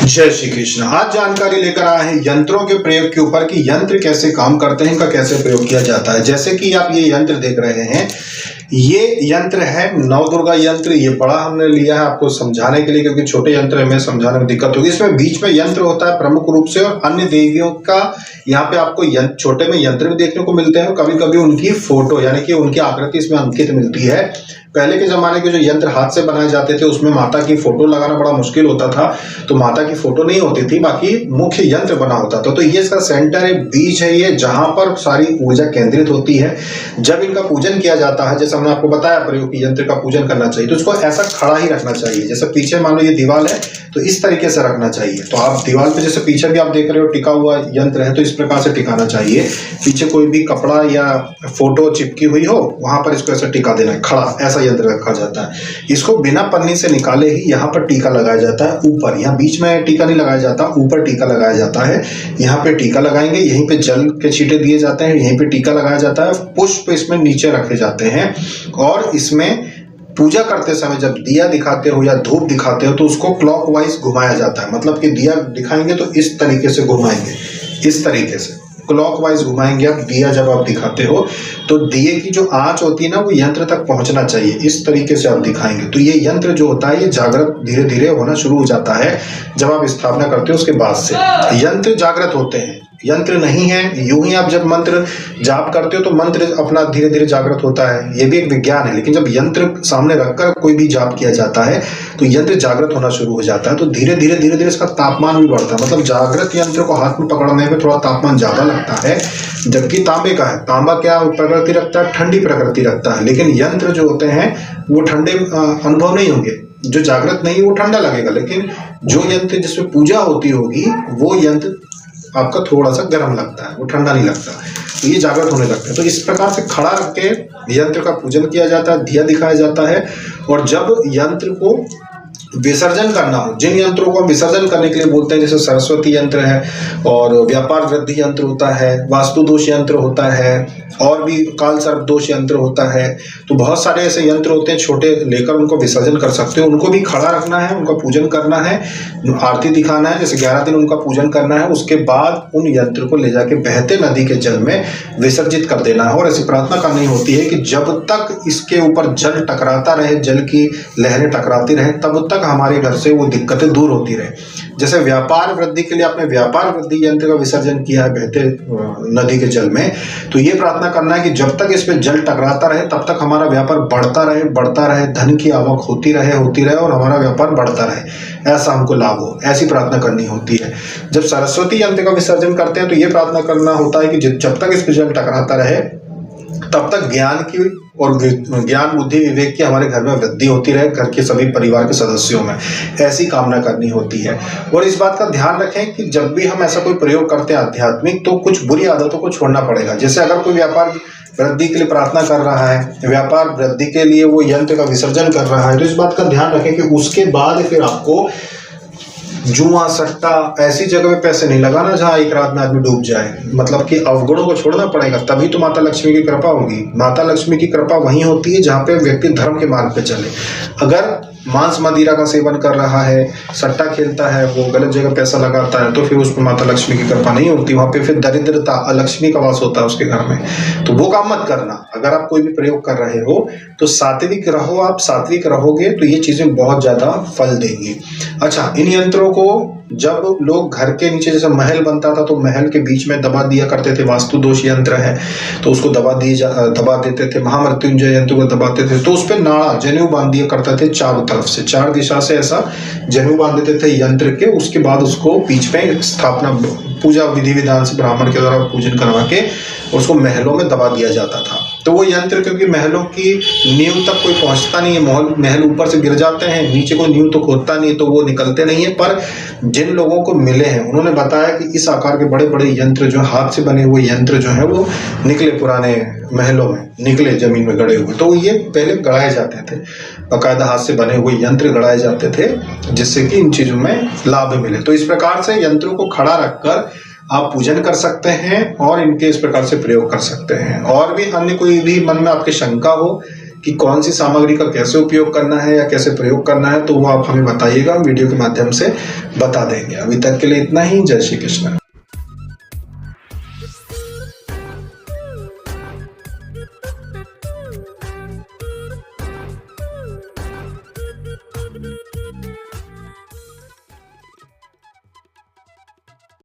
जय श्री कृष्ण। आज जानकारी लेकर आए हैं यंत्रों के प्रयोग के ऊपर कि यंत्र कैसे काम करते हैं, इनका कैसे प्रयोग किया जाता है। जैसे कि आप ये यंत्र देख रहे हैं, ये यंत्र है नवदुर्गा यंत्र। ये बड़ा हमने लिया है आपको समझाने के लिए, क्योंकि छोटे यंत्र में समझाने में दिक्कत होगी। इसमें बीच में यंत्र होता है प्रमुख रूप से, और अन्य देवियों का यहाँ पे आपको छोटे में यंत्र भी देखने को मिलते हैं। कभी कभी उनकी फोटो यानी कि उनकी आकृति इसमें अंकित मिलती है। पहले के जमाने के जो यंत्र हाथ से बनाए जाते थे उसमें माता की फोटो लगाना बड़ा मुश्किल होता था, तो माता की फोटो नहीं होती थी, बाकी मुख्य यंत्र बना होता था। तो ये इसका सेंटर है, बीज है ये, जहां पर सारी ऊर्जा केंद्रित होती है। जब इनका पूजन किया जाता है, जैसे हमने आपको बताया प्रयोग की यंत्र का पूजन करना चाहिए, तो इसको ऐसा खड़ा ही रखना चाहिए। जैसे पीछे मान लो ये दीवार है, तो इस तरीके से रखना चाहिए। तो आप दीवार पे जैसे पीछे भी आप देख रहे हो टिका हुआ यंत्र है, तो इस प्रकार से टिकाना चाहिए। पीछे कोई भी कपड़ा या फोटो चिपकी हुई हो, वहां पर इसको ऐसा टिका देना है, खड़ा ऐसा यंत्र रखा जाता है। इसको बिना पन्नी से निकाले ही यहाँ पर टीका लगाया जाता है। ऊपर यहाँ बीच में टीका नहीं लगाया जाता, ऊपर टीका लगाया जाता है। यहाँ पे टीका लगाएंगे, यहीं पे जल के छींटे दिए जाते हैं, यहीं पे टीका लगाया जाता है। पुष्प इसमें नीचे रखे जाते हैं, और इसमें पूजा करते समय जब दिया दिखाते हो या धूप दिखाते हो तो उसको क्लॉकवाइज घुमाया जाता है। मतलब कि दिया दिखाएंगे तो इस तरीके से घुमाएंगे, इस तरीके से क्लॉकवाइज घुमाएंगे। आप दिया जब आप दिखाते हो तो दिए की जो आंच होती है ना, वो यंत्र तक पहुंचना चाहिए। इस तरीके से आप दिखाएंगे तो ये यंत्र जो होता है ये जागृत धीरे धीरे होना शुरू हो जाता है जब आप स्थापना करते हो। उसके बाद से यंत्र जागृत होते हैं, यंत्र नहीं है। यूं ही आप जब मंत्र जाप करते हो तो मंत्र अपना धीरे धीरे जागृत होता है, ये भी एक विज्ञान है। लेकिन जब यंत्र सामने रखकर कोई भी जाप किया जाता है तो यंत्र जागृत होना शुरू हो जाता है। तो धीरे धीरे इसका तापमान भी बढ़ता है। मतलब जागृत यंत्र को हाथ में पकड़ने में थोड़ा तापमान ज्यादा लगता है, जबकि तांबे का है। तांबा क्या प्रकृति रखता है, ठंडी प्रकृति रखता है। लेकिन यंत्र जो होते हैं वो ठंडे अनुभव नहीं होंगे। जो जागृत नहीं वो ठंडा लगेगा, लेकिन जो यंत्र जिसमें पूजा होती होगी वो यंत्र आपका थोड़ा सा गर्म लगता है, वो ठंडा नहीं लगता। तो ये जागृत होने लगता है। तो इस प्रकार से खड़ा रख के यंत्र का पूजन किया जाता है, दिया दिखाया जाता है। और जब यंत्र को विसर्जन करना हो, जिन यंत्रों को हम विसर्जन करने के लिए बोलते हैं, जैसे सरस्वती यंत्र है, और व्यापार वृद्धि यंत्र होता है, वास्तु दोष यंत्र होता है, और भी काल सर्प दोष यंत्र होता है। तो बहुत सारे ऐसे यंत्र होते हैं छोटे, लेकर उनको विसर्जन कर सकते हो। उनको भी खड़ा रखना है, उनका पूजन करना है, आरती दिखाना है, जैसे 11 दिन उनका पूजन करना है। उसके बाद उन यंत्र को ले जाके बहते नदी के जल में विसर्जित कर देना है। और ऐसी प्रार्थना करनी होती है कि जब तक इसके ऊपर जल टकराता रहे, जल की लहरें टकराती रहे, तब तक हमारे घर से वो दिक्कतें दूर होती रहे। जैसे व्यापार वृद्धि के लिए आपने व्यापार वृद्धि यंत्र का विसर्जन किया है बहते नदी के जल में, तो ये प्रार्थना करना है कि जब तक इस पे जल टकराता रहे तब तक हमारा व्यापार बढ़ता रहे, धन की आवक होती रहे और हमारा व्यापार बढ़ता रहे, ऐसा हमको लाभ हो। ऐसी प्रार्थना करनी होती है। जब सरस्वती यंत्र का विसर्जन करते हैं तो ये प्रार्थना करना होता है कि जब तक इस पे जल टकराता रहे तब तक ज्ञान की और ज्ञान बुद्धि विवेक की हमारे घर में वृद्धि होती रहे, घर के सभी परिवार के सदस्यों में, ऐसी कामना करनी होती है। और इस बात का ध्यान रखें कि जब भी हम ऐसा कोई प्रयोग करते हैं आध्यात्मिक, तो कुछ बुरी आदतों को छोड़ना पड़ेगा। जैसे अगर कोई व्यापार वृद्धि के लिए प्रार्थना कर रहा है, व्यापार वृद्धि के लिए वो यंत्र का विसर्जन कर रहा है, तो इस बात का ध्यान रखें कि उसके बाद फिर आपको जुआ सट्टा ऐसी जगह में पैसे नहीं लगाना जहां एक रात में आदमी डूब जाए। मतलब कि अवगुणों को छोड़ना पड़ेगा, तभी तो माता लक्ष्मी की कृपा होगी। माता लक्ष्मी की कृपा वहीं होती है जहां पे व्यक्ति धर्म के मार्ग पे चले। अगर मांस मदिरा का सेवन कर रहा है, सट्टा खेलता है, वो गलत जगह पैसा लगाता है, तो फिर उस पर माता लक्ष्मी की कृपा नहीं होती। वहां पे फिर दरिद्रता, अलक्ष्मी का वास होता है उसके घर में। तो वो काम मत करना। अगर आप कोई भी प्रयोग कर रहे हो तो सात्विक रहो। आप सात्विक रहोगे तो ये चीजें बहुत ज्यादा फल देंगी। अच्छा, इन यंत्रों को जब लोग घर के नीचे, जैसे महल बनता था तो महल के बीच में दबा दिया करते थे, वास्तु दोष यंत्र है तो उसको दबा देते थे। महामृत्युंजय यंत्र को दबाते थे तो उस पर नाड़ा जनेऊ बांध दिया करते थे, चारों तरफ से, चार दिशा से ऐसा जनेऊ बांध देते थे यंत्र के। उसके बाद उसको बीच में स्थापना, पूजा विधि विधान से ब्राह्मण के द्वारा पूजन करवा के उसको महलों में दबा दिया जाता था। तो वो यंत्र, क्योंकि महलों की नींव तक कोई पहुंचता नहीं है, महल ऊपर से गिर जाते हैं, नीचे को नींव तो खोदता नहीं, तो वो निकलते नहीं है। पर जिन लोगों को मिले हैं उन्होंने बताया कि इस आकार के बड़े बड़े यंत्र जो हाथ से बने हुए यंत्र जो है वो निकले, पुराने महलों में निकले, जमीन में गड़े हुए। तो ये पहले गड़ाए जाते थे, बाकायदा हाथ से बने हुए यंत्र गड़ाए जाते थे, जिससे कि इन चीजों में लाभ मिले। तो इस प्रकार से यंत्रों को खड़ा रखकर आप पूजन कर सकते हैं और इनके इस प्रकार से प्रयोग कर सकते हैं। और भी अन्य कोई भी मन में आपके शंका हो कि कौन सी सामग्री का कैसे उपयोग करना है या कैसे प्रयोग करना है, तो वो आप हमें बताइएगा, हम वीडियो के माध्यम से बता देंगे। अभी तक के लिए इतना ही। जय श्री कृष्ण।